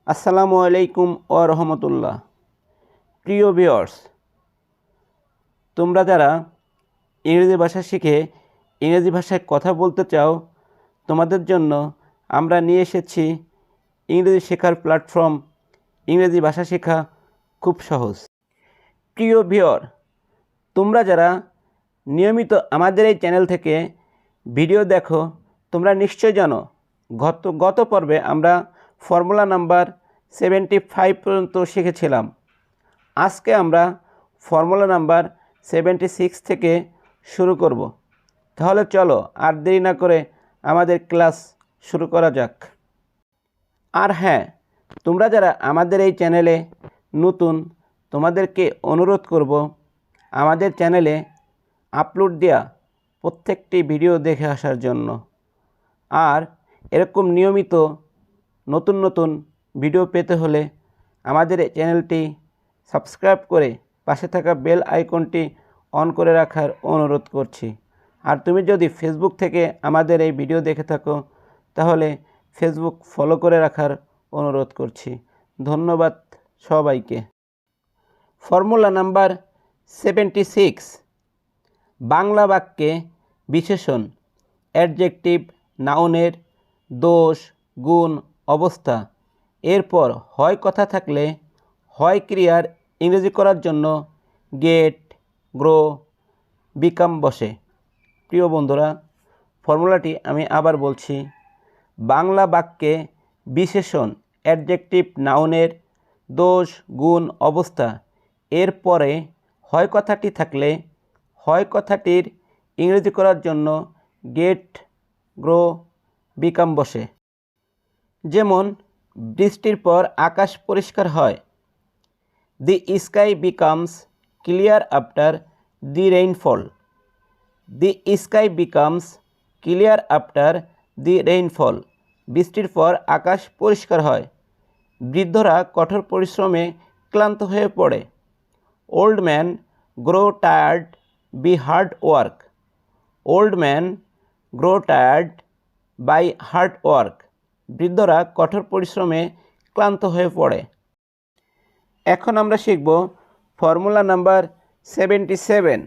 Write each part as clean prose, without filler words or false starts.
আসসালামু আলাইকুম ওয়া রাহমাতুল্লাহ। প্রিয় ভিউয়ার্স, তোমরা যারা ইংরেজি ভাষা শিখে ইংরেজি ভাষায় কথা বলতে চাও, তোমাদের জন্য আমরা নিয়ে এসেছি ইংরেজি শেখার প্ল্যাটফর্ম ইংরেজি ভাষা শেখা খুব সহজ। প্রিয় ভিউয়ার, তোমরা যারা নিয়মিত আমাদের এই চ্যানেল থেকে ভিডিও দেখো, তোমরা নিশ্চয় জানো গত পর্বে আমরা ফর্মুলা নাম্বার 75 পর্যন্ত শিখেছিলাম। আজকে আমরা ফর্মুলা নাম্বার 76 থেকে শুরু করব। তাহলে চলো আর দেরি না করে আমাদের ক্লাস শুরু করা যাক। আর হ্যাঁ, তোমরা যারা আমাদের এই চ্যানেলে নতুন, তোমাদেরকে অনুরোধ করব আমাদের চ্যানেলে আপলোড দেওয়া প্রত্যেকটি ভিডিও দেখে আসার জন্য। আর এরকম নিয়মিত নতুন নতুন ভিডিও পেতে হলে আমাদের চ্যানেলটি সাবস্ক্রাইব করে পাশে থাকা বেল আইকনটি অন করে রাখার অনুরোধ করছি। আর তুমি যদি ফেসবুক থেকে আমাদের এই ভিডিও দেখে থাকো, তাহলে ফেসবুক ফলো করে রাখার অনুরোধ করছি। ধন্যবাদ সবাইকে। ফর্মুলা নাম্বার 76, বাংলা বাক্যে বিশেষণ, অ্যাডজেক্টিভ, নাউনের দোষ, গুণ, অবস্থা, এরপর হয় কথা থাকলে হয় ক্রিয়ার ইংরেজি করার জন্য গেট, গ্রো, বিকাম বসে। প্রিয় বন্ধুরা, ফর্মুলাটি আমি আবার বলছি। বাংলা বাক্যে বিশেষণ, অ্যাডজেক্টিভ, নাউনের দোষ, গুণ, অবস্থা, এরপরে হয় কথাটি থাকলে হয় কথাটির ইংরেজি করার জন্য গেট, গ্রো, বিকাম বসে। যেমন বৃষ্টির পর আকাশ পরিষ্কার হয়। The sky becomes clear after the rainfall. The sky becomes clear after the rainfall. বৃষ্টির পর আকাশ পরিষ্কার হয়। বৃদ্ধরা কঠোর পরিশ্রমে ক্লান্ত হয়ে পড়ে। Old man grow tired be hard work. Old man grow tired by hard work. বৃদ্ধরা কঠোর পরিশ্রমে ক্লান্ত হয়ে পড়ে। এখন আমরা শিখব ফর্মুলা নাম্বার 77,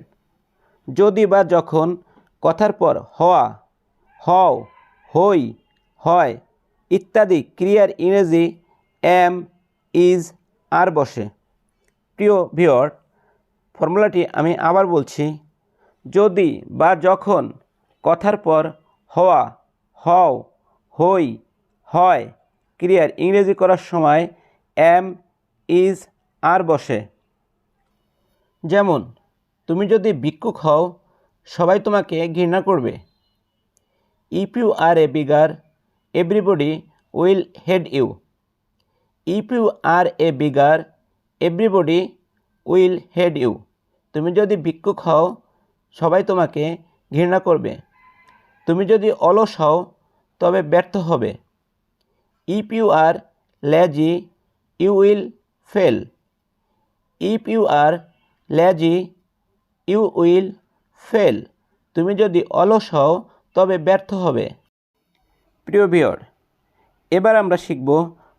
যদি বা যখন কথার পর হওয়া, হও, হই, হয় ইত্যাদি ক্রিয়ার ইংরেজি এম, ইজ, আর বসে। প্রিয় ভিউয়ার, ফর্মুলাটি আমি আবার বলছি। যদি বা যখন কথার পর হওয়া, হও, হই, হয় ক্রিয়ার ইংরেজি করার সময় এম, ইজ, আর বসে। যেমন তুমি যদি ভিক্ষুক হও, সবাই তোমাকে ঘৃণা করবে। If you are a beggar, everybody will hate you. If you are a beggar, everybody will hate you. তুমি যদি ভিক্ষুক হও, সবাই তোমাকে ঘৃণা করবে। তুমি যদি অলস হও, তবে ব্যর্থ হবে। If you are lazy, you will fail. If you are lazy, you will fail. তুমি যদি অলস হও, তবে ব্যর্থ হবে। প্রিয় ভিউয়ার, এবার আমরা শিখব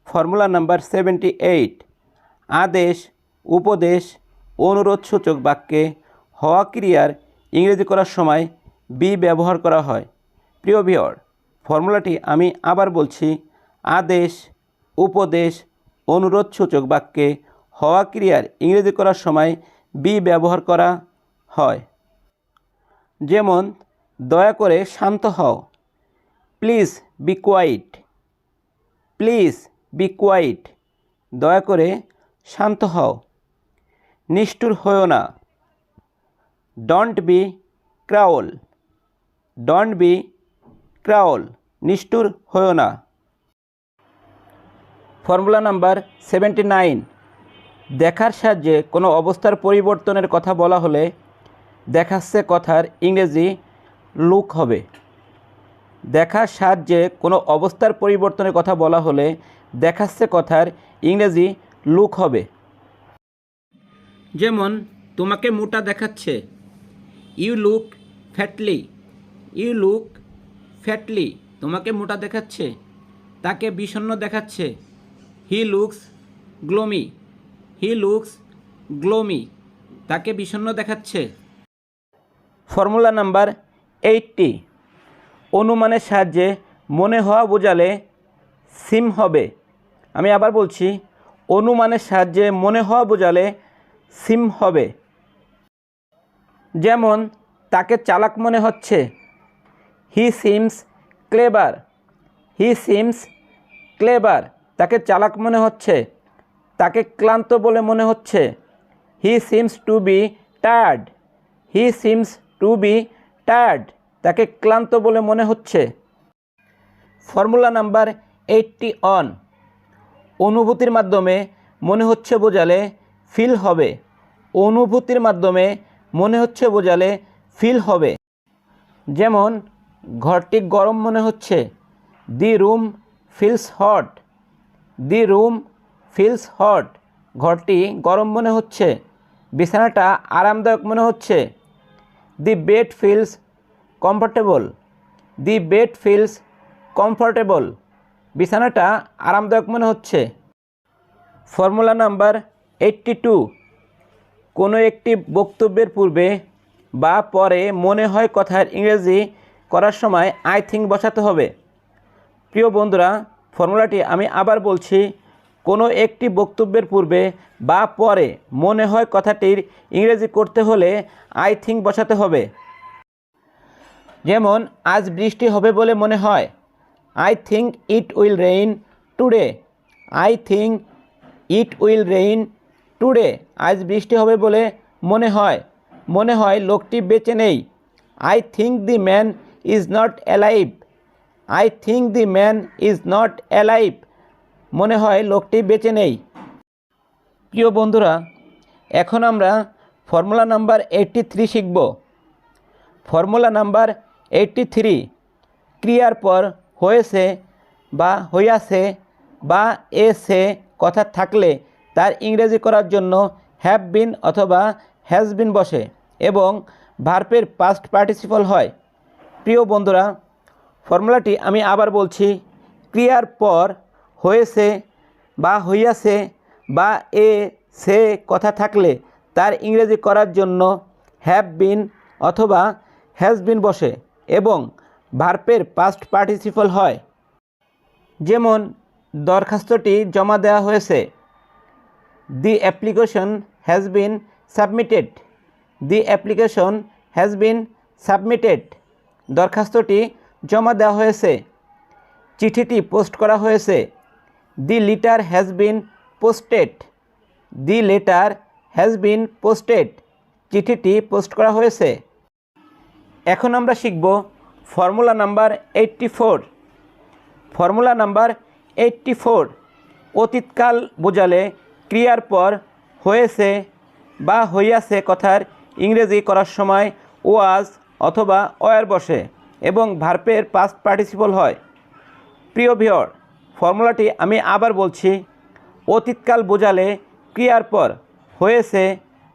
ফর্মুলা নাম্বার 78, আদেশ, উপদেশ, অনুরোধসূচক বাক্যে হওয়া ক্রিয়ার ইংরেজি করার সময় বি ব্যবহার করা হয়। প্রিয় ভিউয়ার, ফর্মুলাটি আমি আবার বলছি। আদেশ, উপদেশ, অনুরোধসূচক বাক্যে হওয়া ক্রিয়ার ইংরেজি করার সময় বি ব্যবহার করা হয়। যেমন দয়া করে শান্ত হও। Please be quiet. Please be quiet. দয়া করে শান্ত হও। নিষ্ঠুর হও না। Don't be cruel. Don't be cruel. নিষ্ঠুর হও না। ফর্মুলা নাম্বার 79, দেখার সাহায্যে কোনো অবস্থার পরিবর্তনের কথা বলা হলে দেখাচ্ছে কথার ইংরেজি লুক হবে। দেখার সাহায্যে কোনো অবস্থার পরিবর্তনের কথা বলা হলে দেখাচ্ছে কথার ইংরেজি লুক হবে। যেমন তোমাকে মোটা দেখাচ্ছে। You look fatly. You look fatly. তোমাকে মোটা দেখাচ্ছে। তাকে বিষণ্ণ দেখাচ্ছে। He looks gloomy, he looks gloomy, তাকে বিষণ্ণ দেখাচ্ছে। ফর্মুলা নাম্বার 80, অনুমানের সাহায্যে মনে হওয়া বোঝালে সিম হবে। আমি আবার বলছি, অনুমানের সাহায্যে মনে হওয়া বোঝালে সিম হবে। যেমন তাকে চালাক মনে হচ্ছে, he seems clever, he seems clever, তাকে চালাক মনে হচ্ছে। তাকে ক্লান্ত বলে মনে হচ্ছে, he seems to B tired, he seems to B tired, তাকে ক্লান্ত বলে মনে হচ্ছে। ফর্মুলা নাম্বার 81, অনুভূতির মাধ্যমে মনে হচ্ছে বোঝালে ফিল হবে, অনুভূতির মাধ্যমে মনে হচ্ছে বোঝালে ফিল হবে। যেমন ঘরটি গরম মনে হচ্ছে, the room feels hot, the room feels hot, ঘরটি গরম মনে হচ্ছে। বিছানাটা আরামদায়ক মনে হচ্ছে, the bed feels comfortable, the bed feels comfortable, বিছানাটা আরামদায়ক মনে হচ্ছে। ফর্মুলা নাম্বার 82, কোনো একটি বক্তব্যের পূর্বে বা পরে মনে হয় কথার ইংরেজি করার সময় আই থিঙ্ক বসাতে হবে। প্রিয় বন্ধুরা, ফর্মুলাটি আমি আবার বলছি, কোনো একটি বক্তব্যের পূর্বে বা পরে মনে হয় কথাটির ইংরেজি করতে হলে আই থিঙ্ক বসাতে হবে। যেমন আজ বৃষ্টি হবে বলে মনে হয়, I think it will rain today, I think it will rain today, আজ বৃষ্টি হবে বলে মনে হয়। মনে হয় লোকটি বেঁচে নেই, I think the man is not alive, I think the man is not alive, মনে হয় লোকটি বেঁচে নেই। প্রিয় বন্ধুরা, এখন আমরা ফর্মুলা নাম্বার 83 শিখব। ফর্মুলা নাম্বার 83, ক্রিয়ার পর হয়েছে বা হইয়াছে বা এসে কথা থাকলে তার ইংরেজি করার জন্য হ্যাভ বিন অথবা হ্যাজ বিন বসে এবং ভার্বের পাস্ট পার্টিসিপল হয়। প্রিয় বন্ধুরা, ফর্মুলাটি আমি আবার বলছি, ক্রিয়ার পর হয়েছে বা হইয়াছে বা এ সে কথা থাকলে তার ইংরেজি করার জন্য হ্যাভ বিন অথবা হ্যাজ বিন বসে এবং ভার্বের পাস্ট পার্টিসিপল হয়। যেমন দরখাস্তটি জমা দেওয়া হয়েছে, the application has been submitted, the application has been submitted, দরখাস্তটি জমা দেওয়া হয়েছে। চিঠিটি পোস্ট করা হয়েছে, the letter has been posted, the letter has been posted, চিঠিটি পোস্ট করা হয়েছে। এখন আমরা শিখব ফর্মুলা নাম্বার 84। ফর্মুলা নাম্বার 84, অতীতকাল বোঝালে ক্রিয়ার পর হয়েছে বা হইয়াছে কথার ইংরেজি করার সময় ওয়াজ অথবা ওয়ার বসে এবং ভার্বের পাস্ট পার্টিসিপল হয়। প্রিয় ভিউয়ার, ফর্মুলাটি আমি আবার বলছি, অতীতকাল বোঝালে ক্রিয়ার পর হয়েছে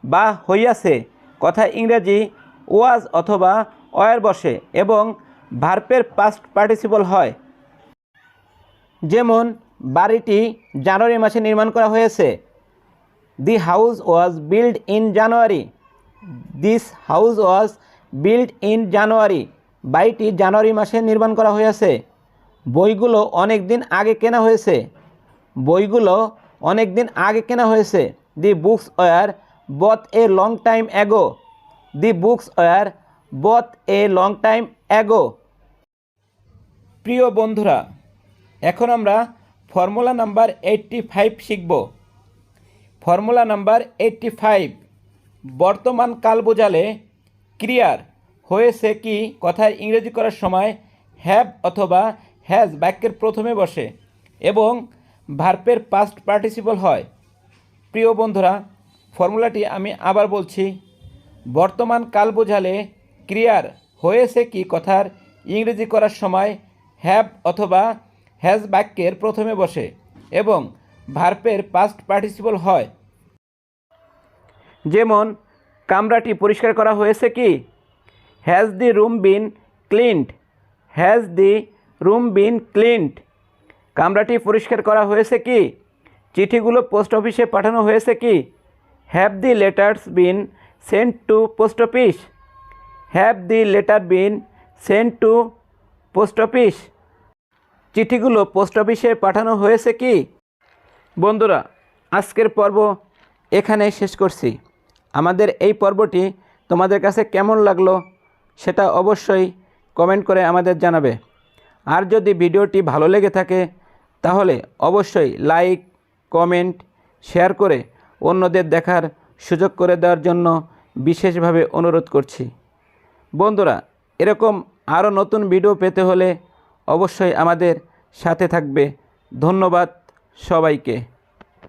বা হইয়াছে কথা ইংরেজি ওয়াজ অথবা ওয়ার বসে এবং ভার্বের পাস্ট পার্টিসিপল হয়। যেমন বাড়িটি জানুয়ারি মাসে নির্মাণ করা হয়েছে, the house was build in January, this house was build in January, বাড়িটি জানুয়ারি মাসে নির্মাণ করা হয়েছে। বইগুলো অনেক দিন আগে কেনা হয়েছে, বইগুলো অনেক দিন আগে কেনা হয়েছে। The books were bought a long time ago, the books were bought a long time ago. প্রিয় বন্ধুরা, এখন আমরা ফর্মুলা নাম্বার 85 শিখব। ফর্মুলা নাম্বার 85, বর্তমান কাল বোঝালে ক্রিয়ার হয়েছে কি কথার ইংরেজি করার সময় হ্যাভ অথবা হ্যাজ বাক্যের প্রথমে বসে এবং ভার্বের পাস্ট পার্টিসিপল হয়। প্রিয় বন্ধুরা, ফর্মুলাটি আমি আবার বলছি, বর্তমান কাল বোঝালে ক্রিয়ার হয়েছে কি কথার ইংরেজি করার সময় হ্যাভ অথবা হ্যাজ বাক্যের প্রথমে বসে এবং ভার্বের পাস্ট পার্টিসিপল হয়। যেমন কামরাটি পরিষ্কার করা হয়েছে কি, has the room been cleaned, has the room been cleaned, কামরাটি পরিষ্কার করা হয়েছে কি, চিঠিগুলো পোস্ট অফিসে পাঠানো হয়েছে কি? Have the letters been sent to post office? Have the letter been sent to post office? চিঠিগুলো পোস্ট অফিসে পাঠানো হয়েছে কি? বন্ধুরা, আজকের পর্ব এখানে শেষ করছি। আমাদের এই পর্বটি তোমাদের কাছে কেমন লাগলো সেটা অবশ্যই কমেন্ট করে আমাদের জানাবে। আর যদি ভিডিওটি ভালো লেগে থাকে তাহলে অবশ্যই লাইক, কমেন্ট, শেয়ার করে অন্যদের দেখার সুযোগ করে দেওয়ার জন্য বিশেষভাবে অনুরোধ করছি। বন্ধুরা, এরকম আরও নতুন ভিডিও পেতে হলে অবশ্যই আমাদের সাথে থাকবে। ধন্যবাদ সবাইকে।